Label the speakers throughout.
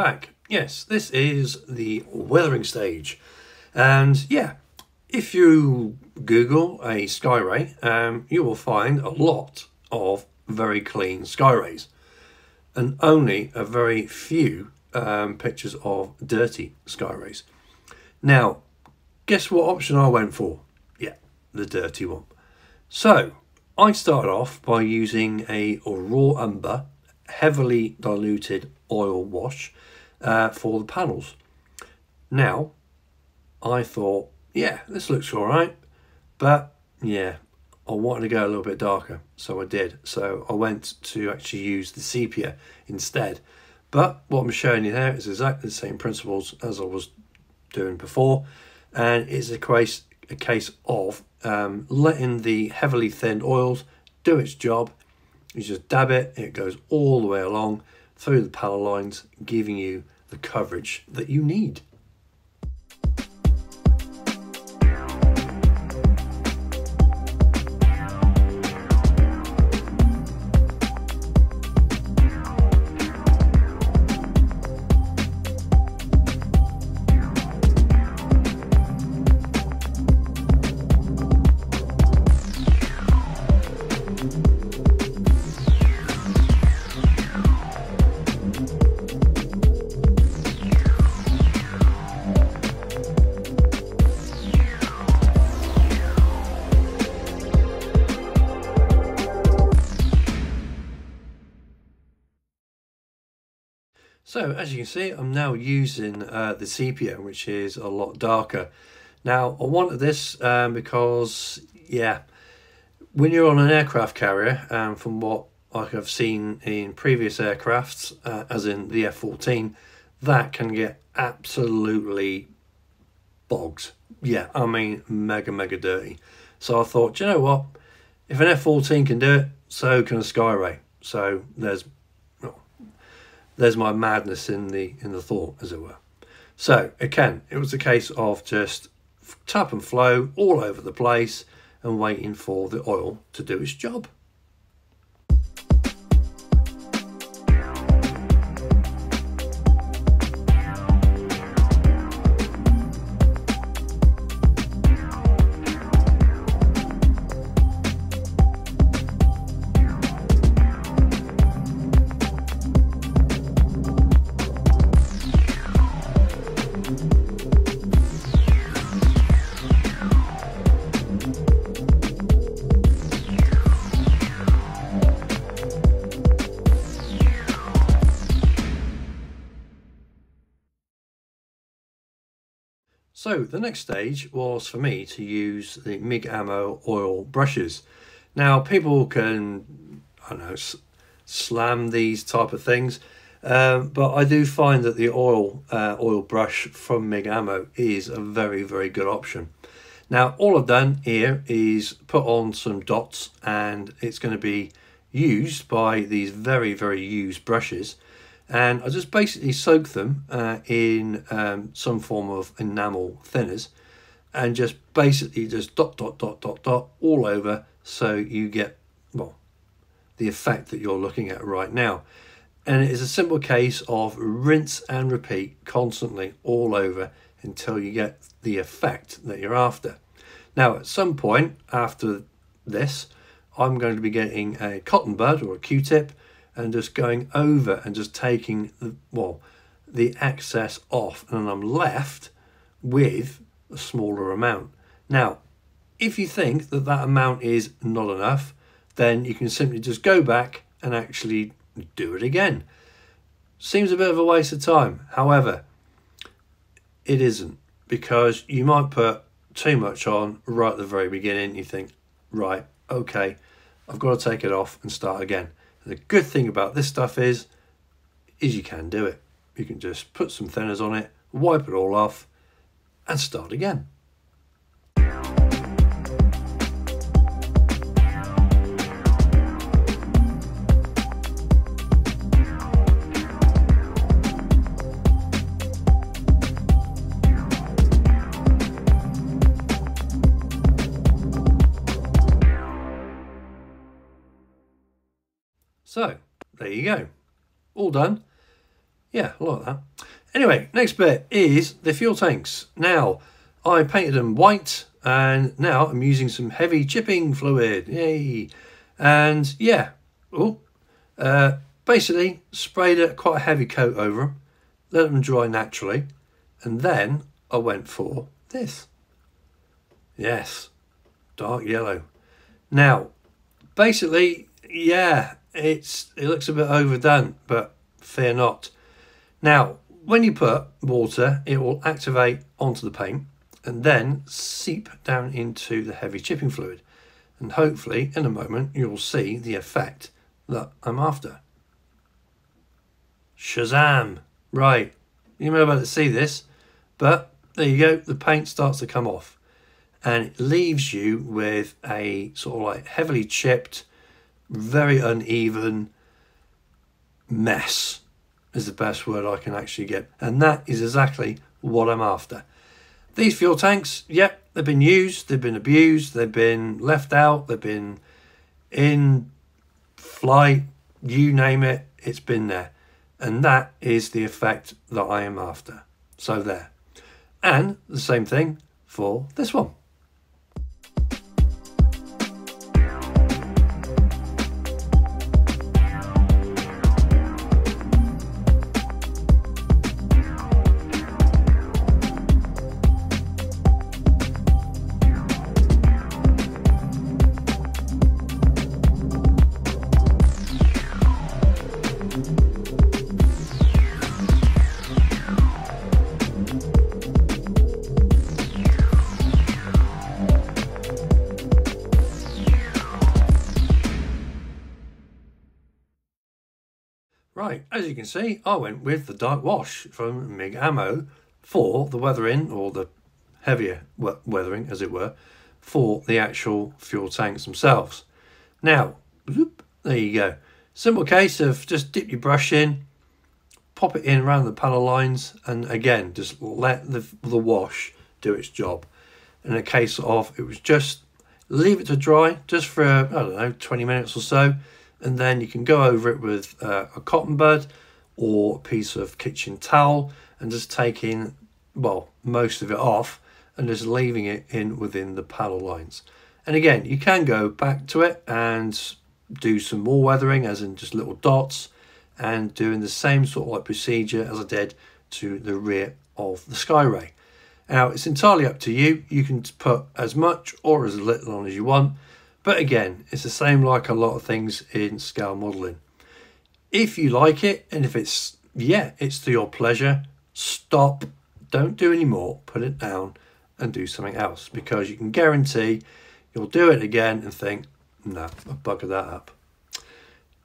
Speaker 1: back. Yes, this is the weathering stage. And yeah, if you Google a Skyray, you will find a lot of very clean Skyrays. And only a very few pictures of dirty Skyrays. Now, guess what option I went for? Yeah, the dirty one. So, I started off by using a raw umber, heavily diluted oil wash for the panels. Now, I thought, yeah, this looks all right, but yeah, I wanted to go a little bit darker, so I did. So I went to actually use the sepia instead. But what I'm showing you there is exactly the same principles as I was doing before, and it's a case of letting the heavily thinned oils do its job. You just dab it, it goes all the way along through the panel lines, giving you the coverage that you need. So as you can see, I'm now using the sepia, which is a lot darker. Now I wanted this because, yeah, when you're on an aircraft carrier, from what I have seen in previous aircrafts, as in the F-14, that can get absolutely bogged. Yeah, I mean mega dirty. So I thought, you know what, if an F-14 can do it, so can a Skyray. So there's my madness in the thought, as it were. So again, it was a case of just tap and flow all over the place and waiting for the oil to do its job. So the next stage was for me to use the MIG Ammo oil brushes. Now people can, I don't know, slam these type of things, but I do find that the oil brush from MIG Ammo is a very good option. Now all I've done here is put on some dots, and it's going to be used by these very used brushes. And I just basically soak them in some form of enamel thinners, and just basically just dot all over, so you get, well, the effect that you're looking at right now. And it is a simple case of rinse and repeat constantly all over until you get the effect that you're after. Now at some point after this, I'm going to be getting a cotton bud or a Q-tip and just going over and just taking the excess off, and I'm left with a smaller amount. Now if you think that that amount is not enough, then you can simply just go back and actually do it again. Seems a bit of a waste of time, however it isn't, because you might put too much on right at the very beginning. You think, right, okay, I've got to take it off and start again. The good thing about this stuff is you can do it. You can just put some thinners on it, wipe it all off, and start again. So there you go, all done. Yeah, I like that. Anyway, next bit is the fuel tanks. Now, I painted them white, and now I'm using some heavy chipping fluid. Yay! And yeah, basically sprayed quite a heavy coat over them, let them dry naturally, and then I went for this. Yes, dark yellow. Now, basically, yeah, it looks a bit overdone, but fear not. Now, when you put water, it will activate onto the paint and then seep down into the heavy chipping fluid. And hopefully, in a moment, you'll see the effect that I'm after. Shazam! Right, you may not be able to see this, but there you go, the paint starts to come off. And it leaves you with a sort of like heavily chipped, very uneven mess, is the best word I can actually get. And that is exactly what I'm after. These fuel tanks, yep, they've been used, they've been abused, they've been left out, they've been in flight, you name it, it's been there. And that is the effect that I am after. So there. And the same thing for this one. Right, as you can see, I went with the dark wash from MIG Ammo for the weathering, or the heavier weathering, as it were, for the actual fuel tanks themselves. Now, whoop, there you go. Simple case of just dip your brush in, pop it in around the panel lines, and again, just let the wash do its job. In a case of, it was just leave it to dry just for, I don't know, 20 minutes or so, and then you can go over it with a cotton bud or a piece of kitchen towel and just taking, well, most of it off and just leaving it in within the panel lines. And again, you can go back to it and do some more weathering, as in just little dots, and doing the same sort of like procedure as I did to the rear of the Skyray. Now, it's entirely up to you. You can put as much or as little on as you want. But again, it's the same like a lot of things in scale modelling. If you like it, and if it's, yeah, it's to your pleasure, stop, don't do any more, put it down and do something else, because you can guarantee you'll do it again and think, no, I'll bugger that up.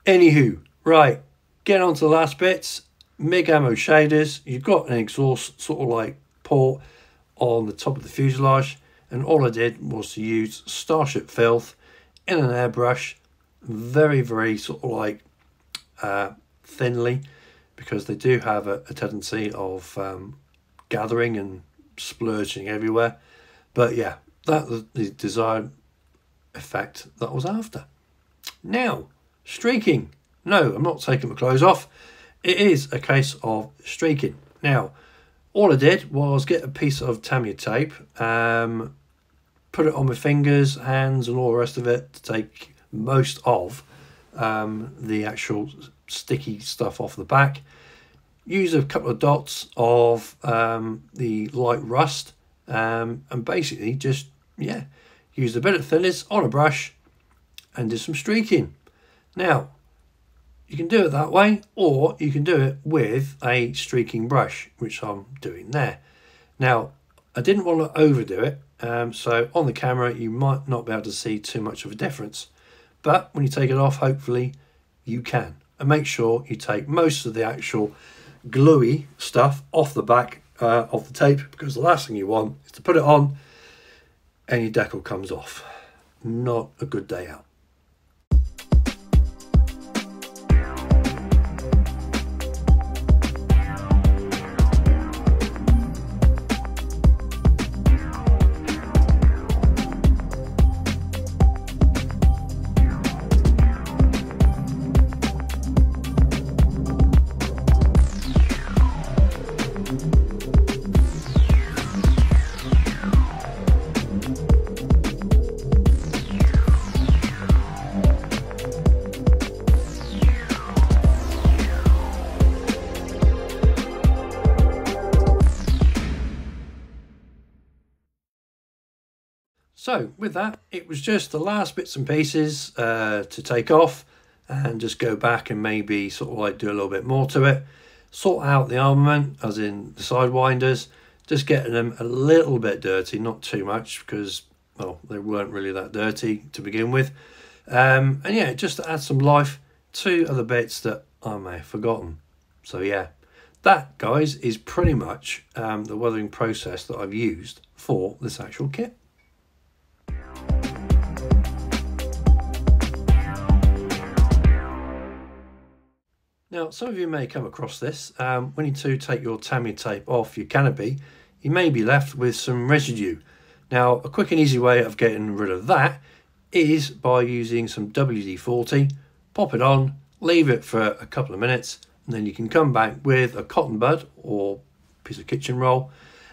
Speaker 1: Anywho, right, get on to the last bits. MIG ammo shaders. You've got an exhaust sort of like port on the top of the fuselage, and all I did was to use Starship filth in an airbrush, very, very sort of like thinly, because they do have a tendency of gathering and splurging everywhere. But yeah, that was the desired effect that I was after. Now, streaking. No, I'm not taking my clothes off. It is a case of streaking. Now, all I did was get a piece of Tamiya tape, put it on my fingers, hands and all the rest of it to take most of the actual sticky stuff off the back. Use a couple of dots of the light rust, and basically just, yeah, use a bit of thinners on a brush and do some streaking. Now, you can do it that way, or you can do it with a streaking brush, which I'm doing there. Now, I didn't want to overdo it, so on the camera you might not be able to see too much of a difference, but when you take it off, hopefully you can. And make sure you take most of the actual gluey stuff off the back of the tape, because the last thing you want is to put it on and your decal comes off. Not a good day out. So with that, it was just the last bits and pieces to take off and just go back and maybe sort of like do a little bit more to it. Sort out the armament, as in the sidewinders, just getting them a little bit dirty, not too much because, well, they weren't really that dirty to begin with. And yeah, just to add some life to other bits that I may have forgotten. So yeah, that, guys, is pretty much the weathering process that I've used for this actual kit. Now, some of you may come across this. When you do take your Tamiya tape off your canopy, you may be left with some residue. Now, a quick and easy way of getting rid of that is by using some WD-40, pop it on, leave it for a couple of minutes, and then you can come back with a cotton bud or piece of kitchen roll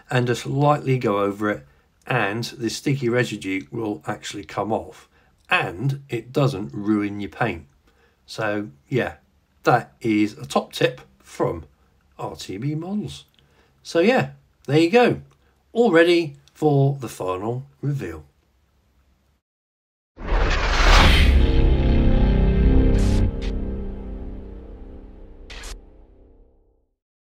Speaker 1: and just lightly go over it, and the sticky residue will actually come off and it doesn't ruin your paint. So yeah, that is a top tip from R.T.B models. So yeah, there you go, all ready for the final reveal.